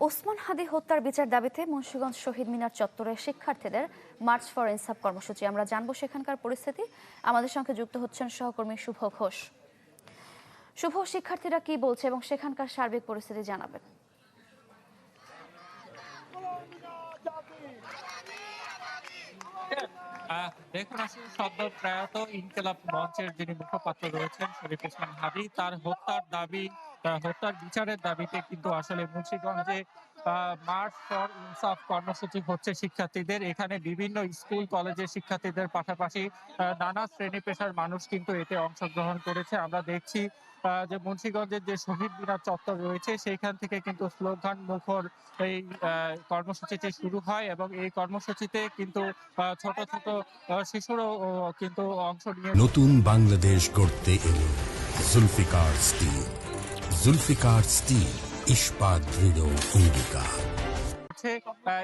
ওসমান হাদি হত্যার বিচার দাবিতে মুন্সিগঞ্জ শহীদ মিনার চত্বরে শিক্ষার্থীদের মার্চ ফর ইনসাফ কর্মসূচি। আমরা জানবো সেখানকার পরিস্থিতি। আমাদের সঙ্গে যুক্ত হচ্ছেন সহকর্মী শুভ ঘোষ। শুভ, শিক্ষার্থীরা কি বলছে এবং সেখানকার সার্বিক পরিস্থিতি জানাবেন। দেখুন, আসলে সদ্য প্রয়াত ইনকিলাব মঞ্চের যিনি মুখপাত্র রয়েছেন শরীফ ওসমান হাদি, তার হত্যার বিচারের দাবিতে কিন্তু আসলে মুন্সিগঞ্জে মার্চ ফর ইনসাফ কর্মসূচি হচ্ছে শিক্ষার্থীদের। এখানে বিভিন্ন স্কুল কলেজের শিক্ষার্থীদের পাশাপাশি নানা শ্রেণী পেশার মানুষ কিন্তু এতে অংশগ্রহণ করেছে। আমরা দেখছি যে মুন্সিগঞ্জের যে শহীদ মিনার চত্বর রয়েছে সেইখান থেকে কিন্তু স্লোগান মুখর এই কর্মসূচিটি শুরু হয় এবং এই কর্মসূচিতে কিন্তু ছোট ছোট শিশুরাও কিন্তু অংশ নিয়ে নতুন বাংলাদেশ গড়তে এলো জুলফিকার স্টিল। জুলফিকার স্টিল, ইস্পাত দৃঢ় অঙ্গীকার।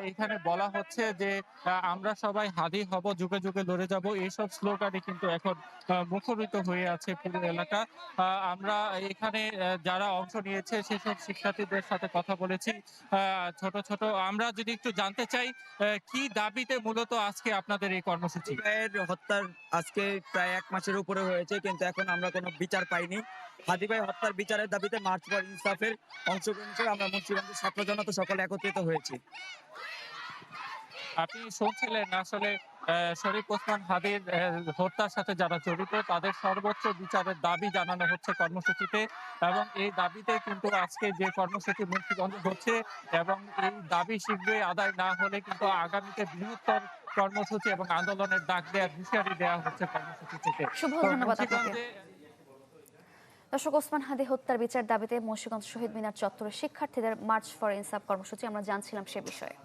এখানে বলা হচ্ছে যে আমরা সবাই হাদি হব, যুগে যুগে লড়ে যাব, এইসব স্লোগানে কিন্তু এখন মুখরিত হয়ে আছে পুরো এলাকা। আমরা এখানে যারা অংশ নিয়েছে সেসব শিক্ষার্থীদের সাথে কথা বলেছি। ছোট ছোট আমরা যদি একটু জানতে চাই কি দাবিতে মূলত আজকে আপনাদের এই কর্মসূচি? হত্যার আজকে প্রায় 1 মাসের উপরে হয়েছে, কিন্তু এখন আমরা কোনো বিচার পাইনি। হাদি ভাই হত্যার বিচারের দাবিতে মার্চ ফর ইনসাফের অংশগ্রহণ হিসেবে আমরা মুন্সিগঞ্জের ছাত্র জনতা সকলে একত্রিত হয়েছি। আপনি শুনছিলেন আসলে শরীফ ওসমান হাদির হত্যার সাথে যারা জড়িত তাদের সর্বোচ্চ বিচারের দাবি জানানো হচ্ছে কর্মসূচিতে, এবং এই দাবিতে কিন্তু আজকে যে কর্মসূচি মুন্সিগঞ্জে হচ্ছে এবং এই দাবি শীঘ্রই আদায় না হলে কিন্তু আগামীতে বৃহত্তর কর্মসূচি এবং আন্দোলনের ডাক দেওয়ার হুঁশিয়ারি দেওয়া হচ্ছে কর্মসূচি থেকে। শুভ, ধন্যবাদ আপনাকে। দর্শক, ওসমান হাদি হত্যার বিচার দাবিতে মুন্সিগঞ্জ শহীদ মিনার চত্বরে শিক্ষার্থীদের মার্চ ফর ইনসাফ কর্মসূচি, আমরা জানছিলাম সে বিষয়ে।